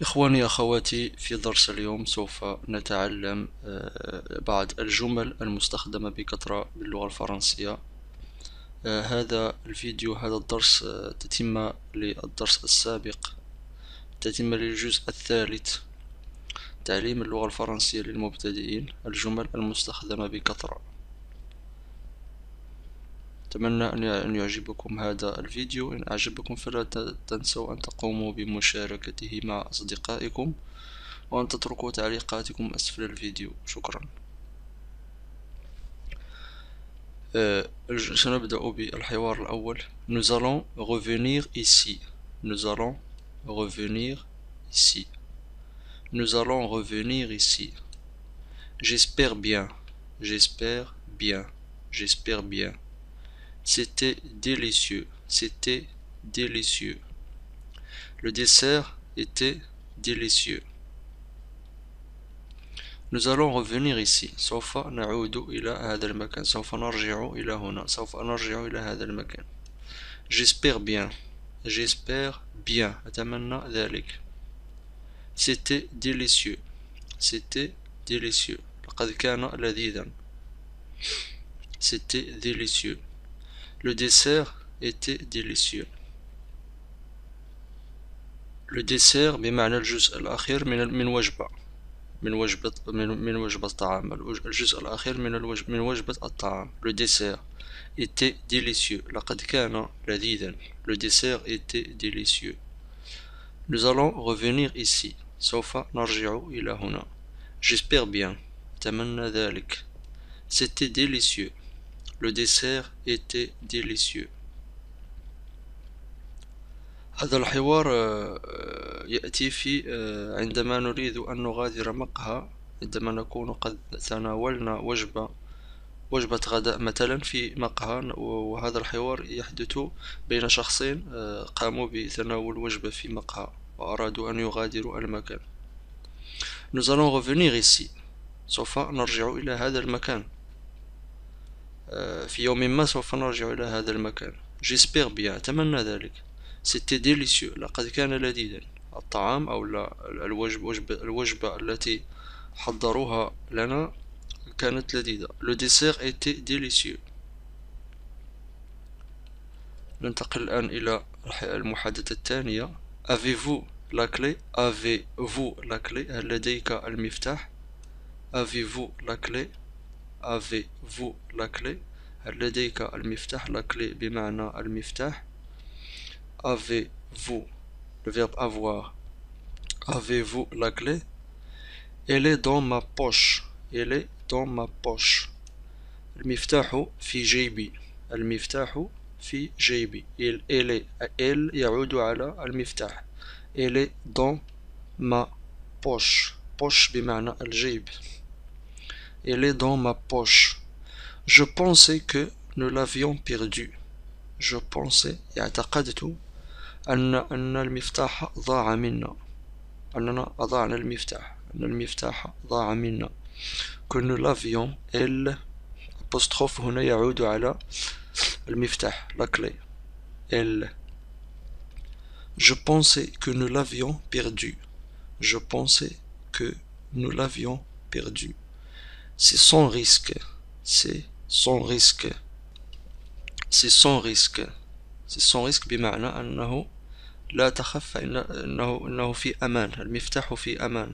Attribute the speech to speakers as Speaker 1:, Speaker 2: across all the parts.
Speaker 1: إخواني أخواتي، في درس اليوم سوف نتعلم بعض الجمل المستخدمة بكثرة باللغة الفرنسية. هذا الفيديو، هذا الدرس تتمة للدرس السابق، تتمة للجزء الثالث، تعليم اللغة الفرنسية للمبتدئين، الجمل المستخدمة بكثرة. أتمنى أن يعجبكم هذا الفيديو. إن أعجبكم فلا تنسوا أن تقوموا بمشاركته مع أصدقائكم، وأن تتركوا تعليقاتكم أسفل الفيديو. شكرا. سنبدأ بالحوار الأول. Nous allons revenir ici. Nous allons revenir ici. Nous allons revenir ici. J'espère bien. J'espère bien. J'espère bien. C'était délicieux. C'était délicieux. Le dessert était délicieux. Nous allons revenir ici. سوف نعود إلى هذا المكان. سوف نرجع إلى هنا. سوف نرجع إلى هذا المكان. J'espère bien. J'espère bien. أتمنى ذلك. C'était délicieux. C'était délicieux. لقد كان لذيذا. C'était délicieux. Le dessert était délicieux. Le dessert بمعنى الجزء الأخير من وجبة. من وجبة الطعام. الجزء الأخير من وجبة الطعام. Le dessert était délicieux. لقد كان لذيذا. Le dessert était délicieux. Nous allons revenir ici. سوف نرجع إلى هنا. J'espère bien. أتمنى ذلك. C'était délicieux. Le dessert était délicieux. هذا الحوار يأتي في عندما نريد أن نغادر مقهى، عندما نكون قد تناولنا وجبة غداء مثلا في مقهى، وهذا الحوار يحدث بين شخصين قاموا بتناول وجبة في مقهى وأرادوا أن يغادروا المكان. Nous allons revenir ici. سوف نرجع إلى هذا المكان. في يوم ما سوف نرجع إلى هذا المكان. J'espère bien. أتمنى ذلك. C'était délicieux. لقد كان لذيذا. الطعام أو الوجبة التي حضروها لنا كانت لذيذة. Le dessert était délicieux. ننتقل الآن إلى المحادثة الثانية. Avez-vous la clé? Avez-vous la clé؟ هل لديك المفتاح؟ Avez-vous la clé؟ Avez-vous la clé؟ هل لديك المفتاح؟ la clé بمعنى المفتاح. Avez-vous, le verbe avoir. Avez-vous la clé? Elle est dans ma poche. Elle est dans ma poche. المفتاح في جيبي. المفتاح في جيبي. Elle يعود على المفتاح. Elle est dans ma poche. Poche بمعنى الجيب. Elle est dans ma poche. Je pensais que nous l'avions perdu. Je pensais اعتقدت أن المفتاح ضاع منا. أننا أضعنا المفتاح. أن المفتاح ضاع منا. Que nous l'avions. Elle apostrophe هنا يعود على المفتاح. La clé. Elle. Je pensais que nous l'avions perdu. Je pensais que nous l'avions perdu. C'est sans risque. C'est sans risque. C'est sans risque. C'est sans risque بمعنى أنه لا تخف، إنه في أمان. المفتاح في أمان.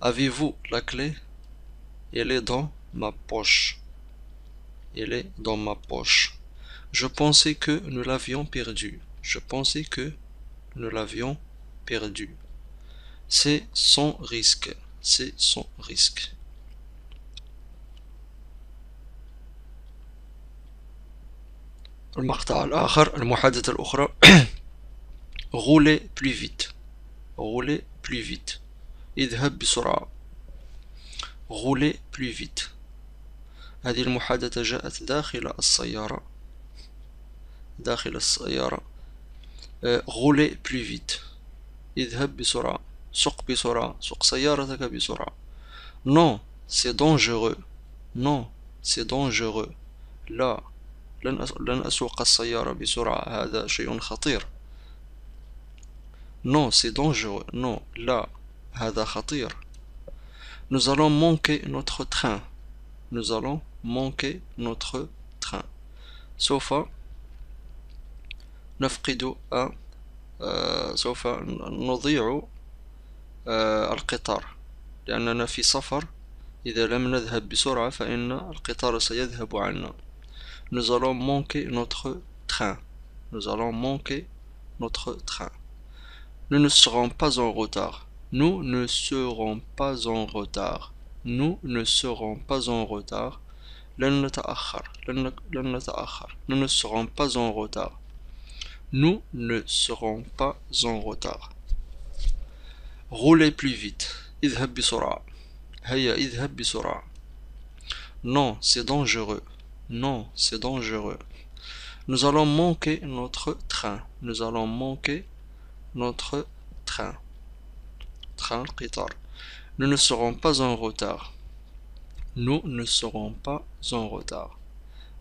Speaker 1: Avez-vous la clé? Elle est dans ma poche. Elle est dans ma poche. Je pensais que nous l'avions perdu. Je pensais que nous l'avions perdu. C'est sans risque. C'est sans risque. المقطع الآخر، المحادثة الأخرى. Roulez plus vite. Roulez plus vite. اذهب بسرعة. Roulez plus vite. هذه المحادثة جاءت داخل السيارة. داخل السيارة. Roulez plus vite. اذهب بسرعة. سق بسرعة. سق سيارتك بسرعة. Non, c'est dangereux. Non, c'est dangereux. لا، لن أسوق السيارة بسرعة. هذا شيء خطير. Non, c'est dangereux. Non, là, هذا خطير. Nous allons manquer notre train. Nous allons manquer notre train. سوف نفقد سوف نضيع القطار لأننا في سفر. إذا لم نذهب بسرعة فإن القطار سيذهب عنا. Nous allons manquer notre train. Nous allons manquer notre train. Nous ne serons pas en retard. Nous ne serons pas en retard. Nous ne serons pas en retard. لن نتأخر. لن نتأخر. Nous ne serons pas en retard. Nous ne serons pas en retard. Roulez plus vite. اذهب بسرعة. هيا اذهب بسرعة. Non, c'est dangereux. Non, c'est dangereux. Nous allons manquer notre train. Nous allons manquer notre train. Train, القطار. Nous ne serons pas en retard. Nous ne serons pas en retard.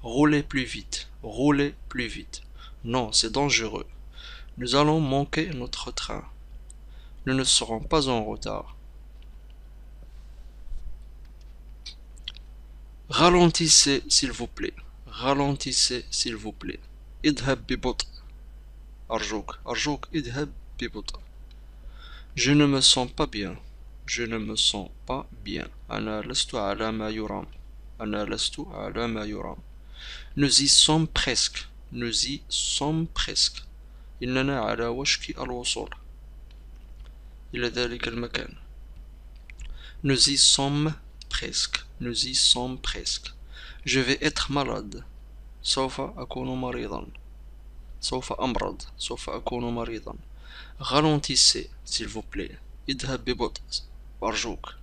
Speaker 1: Roulez plus vite. Roulez plus vite. Non, c'est dangereux. Nous allons manquer notre train. Nous ne serons pas en retard. Ralentissez, s'il vous plaît. Ralentissez, s'il vous plaît. اذهب ببطء. أرجوك. أرجوك اذهب ببطء. Je ne me sens pas bien. Je ne me sens pas bien. أنا لست على ما يرام. أنا لست على ما يرام. Nous y sommes presque. Nous y sommes presque. إننا على وشك الوصول إلى ذلك المكان. Nous y sommes presque. Nous y sommes presque. Je vais être malade. سوف أكون مريضا. سوف أمرض. سوف أكون مريضا. Ralentissez, s'il vous plaît. اذهب ببطء. أرجوك.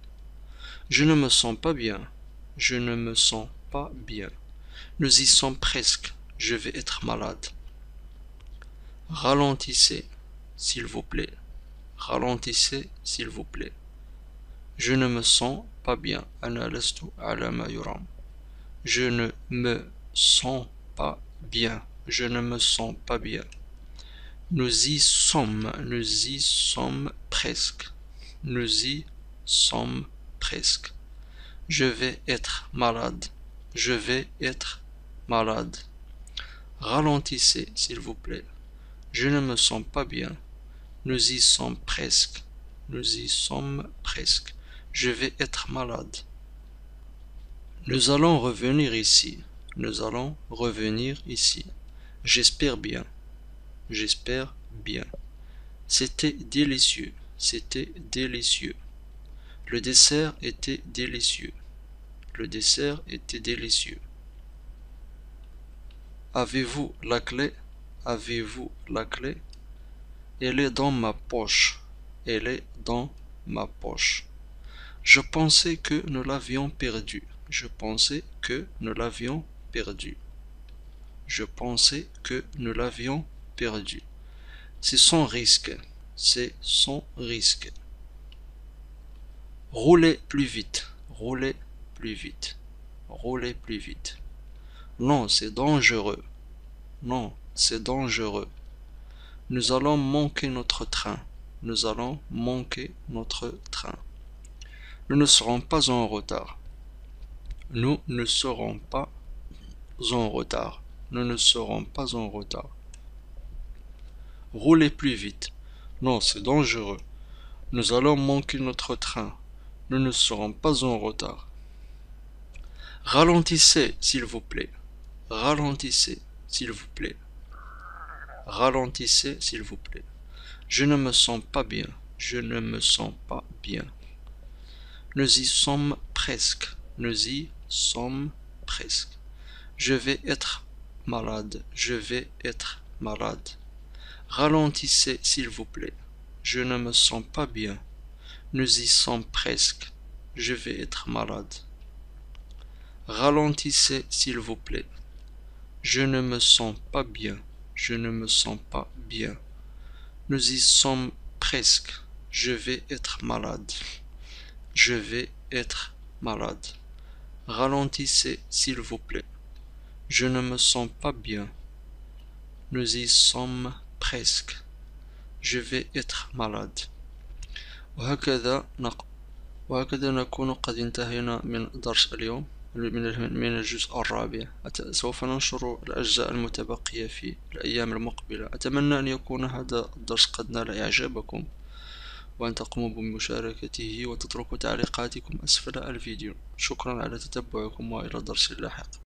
Speaker 1: Je ne me sens pas bien. Je ne me sens pas bien. Nous y sommes presque. Je vais être malade. Ralentissez, s'il vous plaît. Ralentissez, s'il vous plaît. Je ne me sens pas bien. أنا لست على ما يرام. Je ne me sens pas bien. Je ne me sens pas bien. Nous y sommes. Nous y sommes presque. Nous y sommes presque. Je vais être malade. Je vais être malade. Ralentissez, s'il vous plaît. Je ne me sens pas bien. Nous y sommes presque. Nous y sommes presque. Je vais être malade. Nous allons revenir ici. Nous allons revenir ici. J'espère bien. J'espère bien. C'était délicieux. C'était délicieux. Le dessert était délicieux. Le dessert était délicieux. Avez-vous la clé? Avez-vous la clé? Elle est dans ma poche. Elle est dans ma poche. Je pensais que nous l'avions perdue. Je pensais que nous l'avions perdue. Je pensais que nous l'avions perdue. C'est sans risque. C'est sans risque. Roulez plus vite. Roulez plus vite. Roulez plus vite. Non, c'est dangereux. Non, c'est dangereux. Nous allons manquer notre train. Nous allons manquer notre train. Nous ne serons pas en retard. Nous ne serons pas en retard. Nous ne serons pas en retard. Roulez plus vite. Non, c'est dangereux. Nous allons manquer notre train. Nous ne serons pas en retard. Ralentissez, s'il vous plaît. Ralentissez, s'il vous plaît. Ralentissez, s'il vous plaît. Je ne me sens pas bien. Je ne me sens pas bien. Nous y sommes presque. Nous y sommes presque. Je vais être malade. Je vais être malade. Ralentissez, s'il vous plaît. Je ne me sens pas bien. Nous y sommes presque. Je vais être malade. Ralentissez, s'il vous plaît. Je ne me sens pas bien. Je ne me sens pas bien. Nous y sommes presque. Je vais être malade. Je vais être malade. Ralentissez, s'il vous plaît. Je ne me sens pas bien. Nous y sommes presque. je vais être malade. وهكذا نق... وهكذا نكون قد انتهينا من درس اليوم من الجزء الرابع. سوف ننشر الأجزاء المتبقية في الأيام المقبلة. أتمنى أن يكون هذا الدرس قد نال إعجابكم، وأن تقوموا بمشاركته وتتركوا تعليقاتكم أسفل الفيديو. شكرا على تتبعكم، وإلى درس لاحق.